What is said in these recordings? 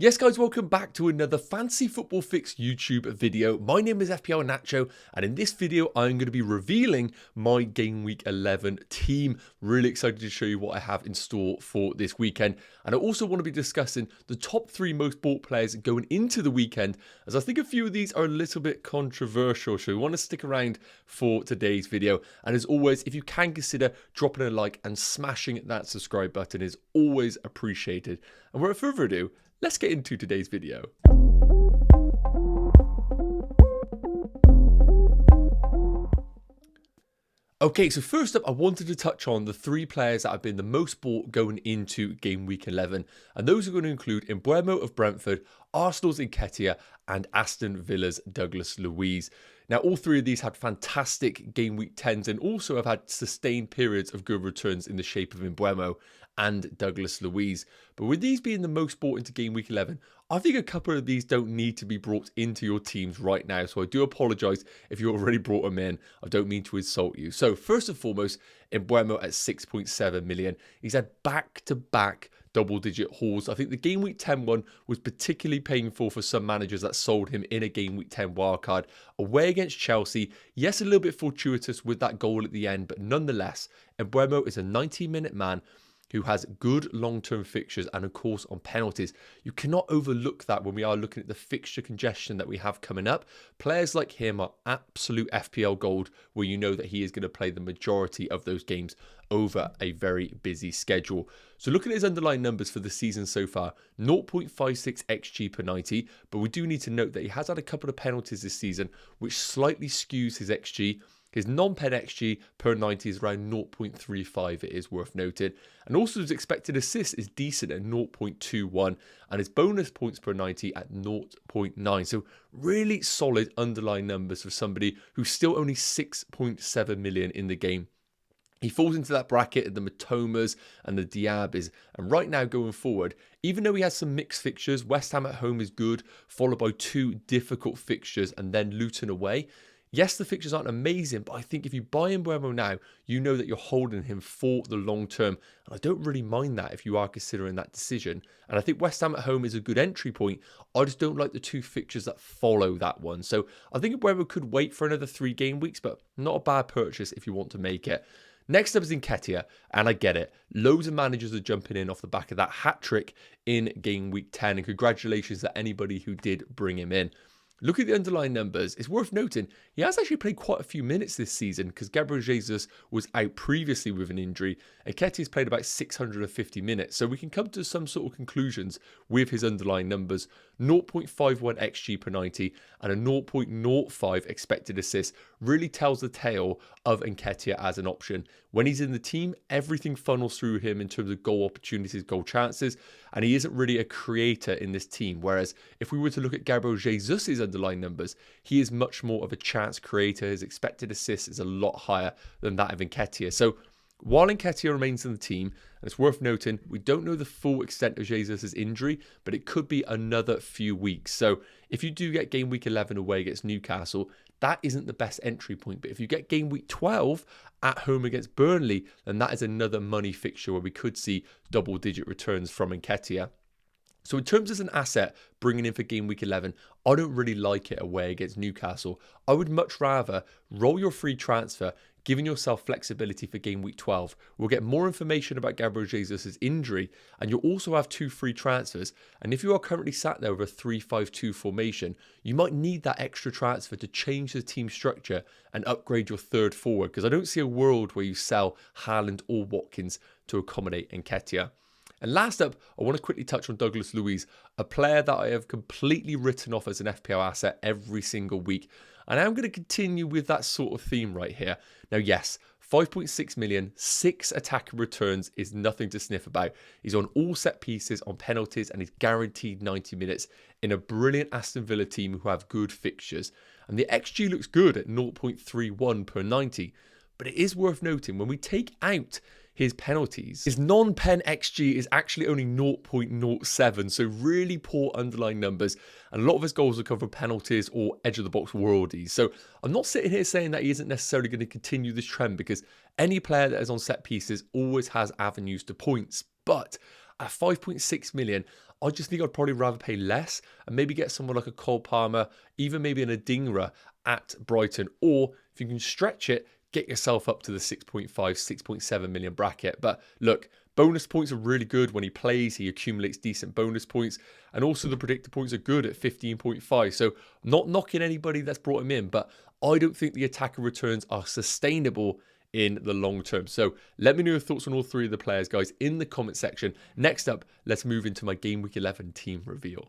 Yes guys, welcome back to another Fantasy Football Fix YouTube video. My name is FPL Nacho, and in this video I'm going to be revealing my Game Week 11 team. Really excited to show you what I have in store for this weekend. And I also want to be discussing the top 3 most bought players going into the weekend, as I think a few of these are a little bit controversial, so we want to stick around for today's video. And as always, if you can consider dropping a like and smashing that subscribe button is always appreciated. And without further ado, let's get into today's video. Okay, so first up, I wanted to touch on the 3 players that have been the most bought going into Game Week 11. And those are going to include Mbeumo of Brentford, Arsenal's Nketiah, and Aston Villa's Douglas Luiz. Now, all 3 of these had fantastic Game Week 10s and also have had sustained periods of good returns in the shape of Mbeumo and Douglas Luiz. But with these being the most bought into Game Week 11, I think a couple of these don't need to be brought into your teams right now. So I do apologise if you already brought them in. I don't mean to insult you. So first and foremost, Mbeumo at 6.7 million. He's had back-to-back double-digit hauls. I think the Game Week 10 one was particularly painful for some managers that sold him in a Game Week 10 wildcard. Away against Chelsea, yes, a little bit fortuitous with that goal at the end, but nonetheless, Mbeumo is a 90-minute man who has good long-term fixtures and, of course, on penalties. You cannot overlook that when we are looking at the fixture congestion that we have coming up. Players like him are absolute FPL gold, where you know that he is going to play the majority of those games over a very busy schedule. So looking at his underlying numbers for the season so far, 0.56 XG per 90, but we do need to note that he has had a couple of penalties this season, which slightly skews his XG. His non-pen XG per 90 is around 0.35, it is worth noting. And also his expected assist is decent at 0.21 and his bonus points per 90 at 0.9. So really solid underlying numbers for somebody who's still only 6.7 million in the game. He falls into that bracket of the Matomas and the Diabs. And right now going forward, even though he has some mixed fixtures, West Ham at home is good, followed by 2 difficult fixtures and then Luton away. Yes, the fixtures aren't amazing, but I think if you buy Mbeumo now, you know that you're holding him for the long term. And I don't really mind that if you are considering that decision. And I think West Ham at home is a good entry point. I just don't like the 2 fixtures that follow that one. So I think Mbeumo could wait for another 3 game weeks, but not a bad purchase if you want to make it. Next up is Nketiah, and I get it. Loads of managers are jumping in off the back of that hat-trick in Game Week 10, and congratulations to anybody who did bring him in. Look at the underlying numbers. It's worth noting he has actually played quite a few minutes this season because Gabriel Jesus was out previously with an injury. Nketiah's played about 650 minutes, so we can come to some sort of conclusions with his underlying numbers. 0.51 XG per 90 and a 0.05 expected assist really tells the tale of Nketiah as an option. When he's in the team, everything funnels through him in terms of goal opportunities, goal chances, and he isn't really a creator in this team. Whereas if we were to look at Gabriel Jesus' underlying numbers, he is much more of a chance creator. His expected assists is a lot higher than that of Nketiah. So while Nketiah remains in the team, and it's worth noting, we don't know the full extent of Jesus' injury, but it could be another few weeks. So if you do get Game Week 11 away against Newcastle, that isn't the best entry point. But if you get Game Week 12 at home against Burnley, then that is another money fixture where we could see double-digit returns from Nketiah. So in terms as an asset, bringing in for Game Week 11, I don't really like it away against Newcastle. I would much rather roll your free transfer, giving yourself flexibility for Game Week 12. We'll get more information about Gabriel Jesus' injury, and you'll also have 2 free transfers. And if you are currently sat there with a 3-5-2 formation, you might need that extra transfer to change the team structure and upgrade your third forward, because I don't see a world where you sell Haaland or Watkins to accommodate Nketiah. And last up, I want to quickly touch on Douglas Luiz, a player that I have completely written off as an FPL asset every single week. And I'm going to continue with that sort of theme right here. Now, yes, 5.6 million, 6 attacking returns is nothing to sniff about. He's on all set pieces, on penalties, and he's guaranteed 90 minutes in a brilliant Aston Villa team who have good fixtures. And the XG looks good at 0.31 per 90. But it is worth noting, when we take out his penalties, his non-pen XG is actually only 0.07, so really poor underlying numbers, and a lot of his goals will come from penalties or edge-of-the-box worldies. So I'm not sitting here saying that he isn't necessarily going to continue this trend, because any player that is on set pieces always has avenues to points, but at 5.6 million, I just think I'd probably rather pay less and maybe get someone like a Cole Palmer, even maybe an Adingra at Brighton. Or if you can stretch it, get yourself up to the 6.5, 6.7 million bracket. But look, bonus points are really good when he plays. He accumulates decent bonus points. And also the predictor points are good at 15.5. So not knocking anybody that's brought him in, but I don't think the attacker returns are sustainable in the long term. So let me know your thoughts on all three of the players, guys, in the comment section. Next up, let's move into my Game Week 11 team reveal.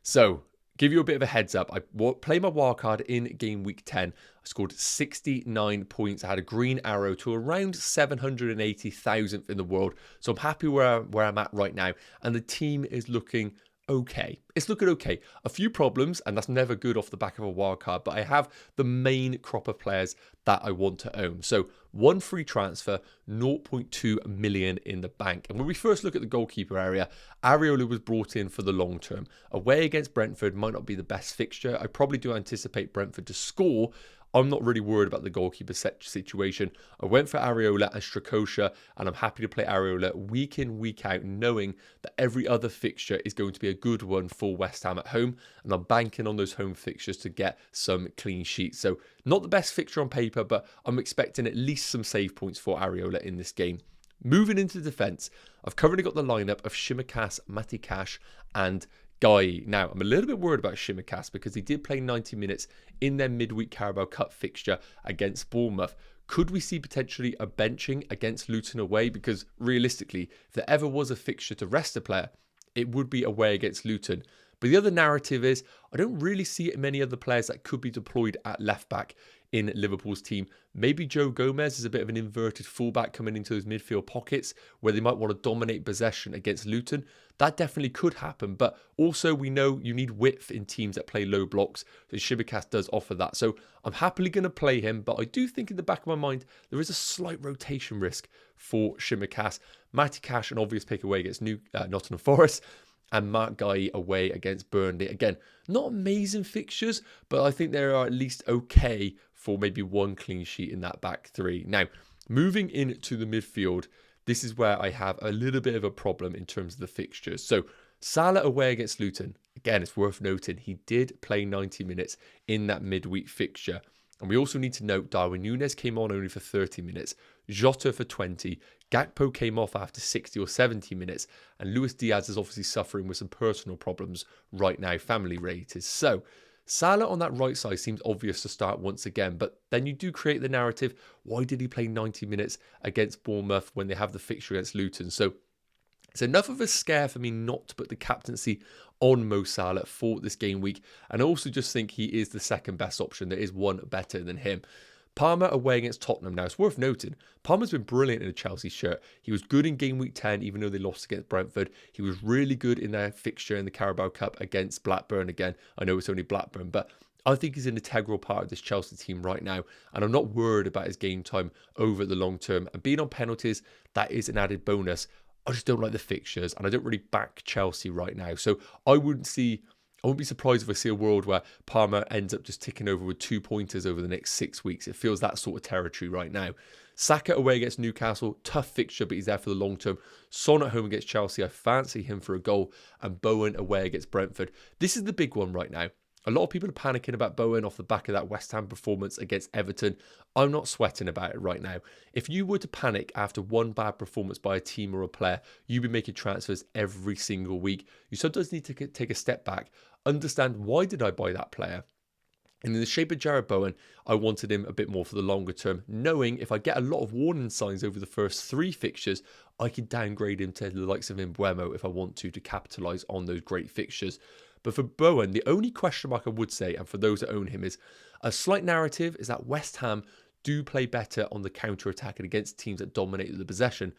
So, give you a bit of a heads up. I played my wildcard in Game Week 10. I scored 69 points. I had a green arrow to around 780,000th in the world. So I'm happy where I'm at right now. And the team is looking okay. It's looking okay. A few problems, and that's never good off the back of a wildcard, but I have the main crop of players that I want to own. So one free transfer, 0.2 million in the bank. And when we first look at the goalkeeper area, Areola was brought in for the long term. Away against Brentford might not be the best fixture. I probably do anticipate Brentford to score. I'm not really worried about the goalkeeper situation. I went for Areola and Strakosha, and I'm happy to play Areola week in, week out, knowing that every other fixture is going to be a good one for West Ham at home, and I'm banking on those home fixtures to get some clean sheets. So not the best fixture on paper, but I'm expecting at least some save points for Areola in this game. Moving into defence, I've currently got the lineup of Tsimikas, Matikash, and Guy. Now, I'm a little bit worried about Tsimikas because he did play 90 minutes in their midweek Carabao Cup fixture against Bournemouth. Could we see potentially a benching against Luton away? Because realistically, if there ever was a fixture to rest a player, it would be away against Luton. But the other narrative is I don't really see many other players that could be deployed at left back in Liverpool's team. Maybe Joe Gomez is a bit of an inverted fullback coming into those midfield pockets where they might want to dominate possession against Luton. That definitely could happen, but also we know you need width in teams that play low blocks, so Tsimikas does offer that. So I'm happily going to play him, but I do think in the back of my mind there is a slight rotation risk for Tsimikas. Matikash, an obvious pick away against Nottingham Forest, and Mark Guy away against Burnley. Again, not amazing fixtures, but I think they are at least okay for maybe one clean sheet in that back three. Now, moving into the midfield, this is where I have a little bit of a problem in terms of the fixtures. So, Salah away against Luton. Again, it's worth noting he did play 90 minutes in that midweek fixture. And we also need to note Darwin Núñez came on only for 30 minutes, Jota for 20, Gakpo came off after 60 or 70 minutes, and Luis Diaz is obviously suffering with some personal problems right now, family related. So, Salah on that right side seems obvious to start once again, but then you do create the narrative, why did he play 90 minutes against Bournemouth when they have the fixture against Luton? So, it's enough of a scare for me not to put the captaincy on Mo Salah for this game week. And I also just think he is the second best option. There is one better than him. Palmer away against Tottenham. Now, it's worth noting, Palmer's been brilliant in a Chelsea shirt. He was good in game week 10, even though they lost against Brentford. He was really good in their fixture in the Carabao Cup against Blackburn again. I know it's only Blackburn, but I think he's an integral part of this Chelsea team right now. And I'm not worried about his game time over the long term. And being on penalties, that is an added bonus. I just don't like the fixtures, and I don't really back Chelsea right now. So I wouldn't be surprised if I see a world where Palmer ends up just ticking over with 2 pointers over the next 6 weeks. It feels that sort of territory right now. Saka away against Newcastle, tough fixture, but he's there for the long term. Son at home against Chelsea, I fancy him for a goal. And Bowen away against Brentford. This is the big one right now. A lot of people are panicking about Bowen off the back of that West Ham performance against Everton. I'm not sweating about it right now. If you were to panic after one bad performance by a team or a player, you'd be making transfers every single week. You sometimes need to take a step back, understand why did I buy that player? And in the shape of Jarrod Bowen, I wanted him a bit more for the longer term, knowing if I get a lot of warning signs over the first 3 fixtures, I could downgrade him to the likes of Mbeumo if I want to capitalise on those great fixtures. But for Bowen, the only question mark I would say, and for those that own him, is a slight narrative is that West Ham do play better on the counter-attack and against teams that dominate the possession.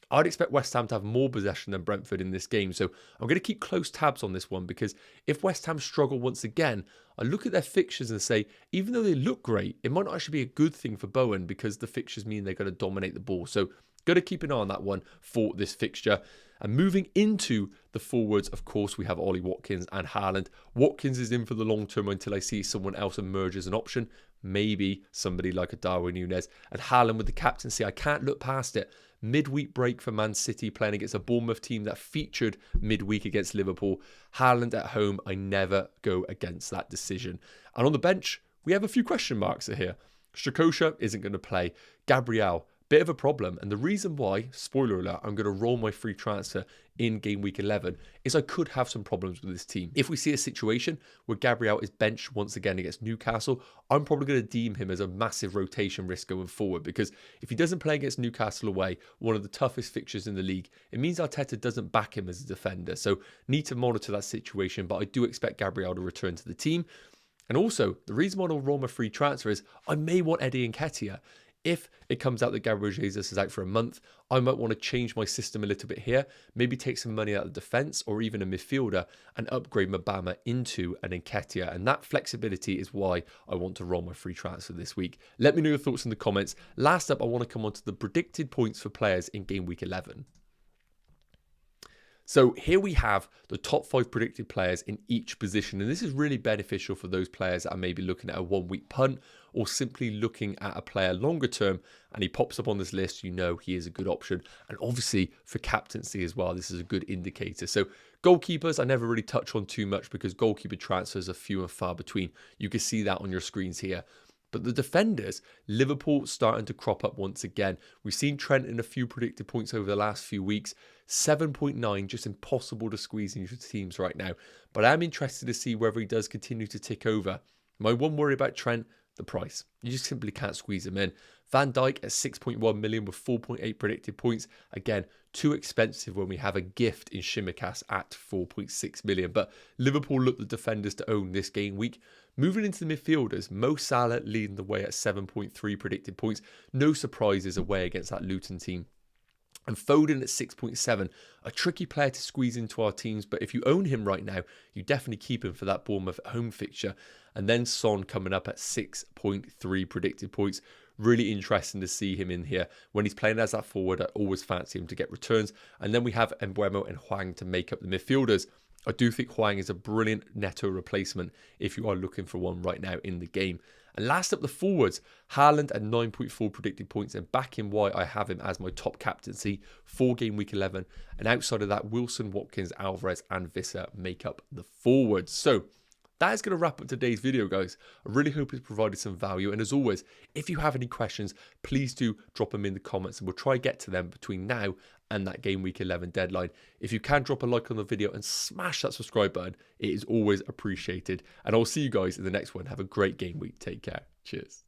I'd expect West Ham to have more possession than Brentford in this game. So I'm going to keep close tabs on this one, because if West Ham struggle once again, I look at their fixtures and say, even though they look great, it might not actually be a good thing for Bowen because the fixtures mean they're going to dominate the ball. So got to keep an eye on that one for this fixture. And moving into the forwards, of course, we have Ollie Watkins and Haaland. Watkins is in for the long term until I see someone else emerge as an option. Maybe somebody like a Darwin Núñez. And Haaland with the captaincy, I can't look past it. midweek break for Man City playing against a Bournemouth team that featured midweek against Liverpool. Haaland at home, I never go against that decision. And on the bench, we have a few question marks here. Strakosha isn't going to play. Gabriel, bit of a problem. And the reason why, spoiler alert, I'm going to roll my free transfer in game week 11 is I could have some problems with this team. If we see a situation where Gabriel is benched once again against Newcastle, I'm probably going to deem him as a massive rotation risk going forward, because if he doesn't play against Newcastle away, one of the toughest fixtures in the league, it means Arteta doesn't back him as a defender. So need to monitor that situation, but I do expect Gabriel to return to the team. And also, the reason why I'll roll my free transfer is I may want Eddie Nketiah. If it comes out that Gabriel Jesus is out for a month, I might want to change my system a little bit here, maybe take some money out of defence or even a midfielder and upgrade Mabama into an Nketiah. And that flexibility is why I want to roll my free transfer this week. Let me know your thoughts in the comments. Last up, I want to come on to the predicted points for players in game week 11. So here we have the top 5 predicted players in each position. And this is really beneficial for those players that are maybe looking at a 1-week punt or simply looking at a player longer term and he pops up on this list, you know he is a good option. And obviously for captaincy as well, this is a good indicator. So goalkeepers, I never really touch on too much because goalkeeper transfers are few and far between. You can see that on your screens here. But the defenders, Liverpool starting to crop up once again. We've seen Trent in a few predicted points over the last few weeks. 7.9, just impossible to squeeze into teams right now. But I'm interested to see whether he does continue to tick over. My one worry about Trent, the price. You just simply can't squeeze him in. Van Dijk at 6.1 million with 4.8 predicted points. Again, too expensive when we have a gift in Tsimikas at 4.6 million. But Liverpool look the defenders to own this game week. Moving into the midfielders, Mo Salah leading the way at 7.3 predicted points. No surprises away against that Luton team. And Foden at 6.7, a tricky player to squeeze into our teams, but if you own him right now, you definitely keep him for that Bournemouth home fixture. And then Son coming up at 6.3 predicted points. Really interesting to see him in here. When he's playing as that forward, I always fancy him to get returns. And then we have Mbeumo and Hwang to make up the midfielders. I do think Hwang is a brilliant Neto replacement if you are looking for one right now in the game. And last up, the forwards. Haaland at 9.4 predicted points, and back in why I have him as my top captaincy for game week 11. And outside of that, Wilson, Watkins, Alvarez and Visser make up the forwards. So that is going to wrap up today's video, guys. I really hope it's provided some value. And as always, if you have any questions, please do drop them in the comments and we'll try to get to them between now and that game week 11 deadline. If you can drop a like on the video and smash that subscribe button, it is always appreciated. And I'll see you guys in the next one. Have a great game week. Take care. Cheers.